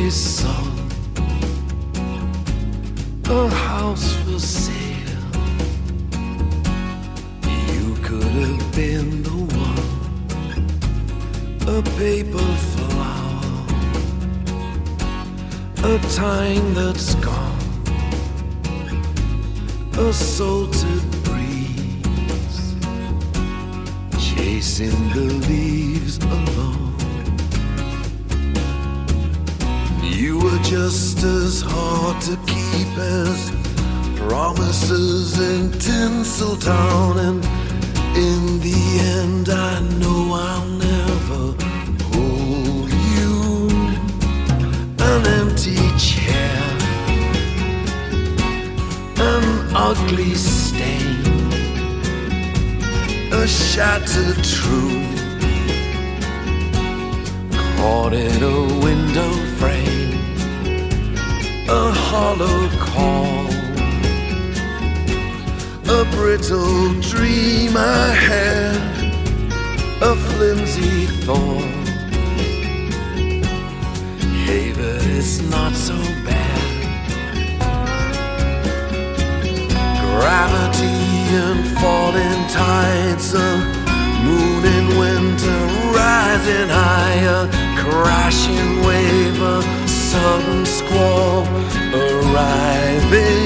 always sung, a house for sale. You could have been the one, a paper flower, a time that's gone, a salted breeze, chasing the leaves alone. You were just as hard to keep as promises in Tinseltown, and in the end I know I'll never hold you. An empty chair, an ugly stain, a shattered truth caught in a window frame, a hollow call, a brittle dream I had, a flimsy thought. Hey, but it's not so bad. Gravity and falling tides, a moon in winter rising higher, crashing wave, a sudden squall arriving.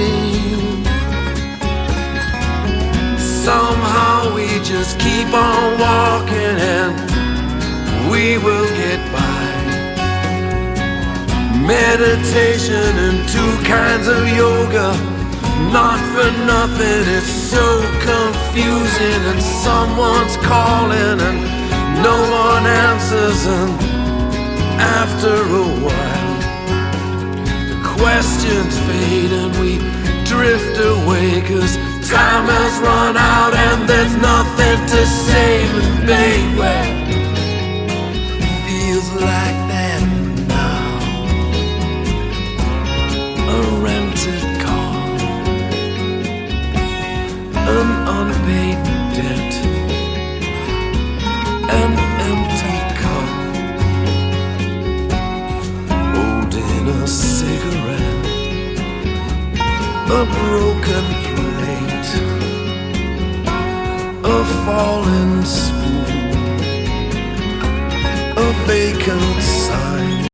Somehow we just keep on walking and we will get by. Meditation and two kinds of yoga, not for nothing, it's so confusing. And someone's calling and no one answers, and after a while the questions fade and we drift away, 'cause time has run out and there's nothing to say. But baby, feels like that now. A rented car, an unpaid debt, an empty cup, holding a cigarette, a broken plate, a fallen spoon, a vacant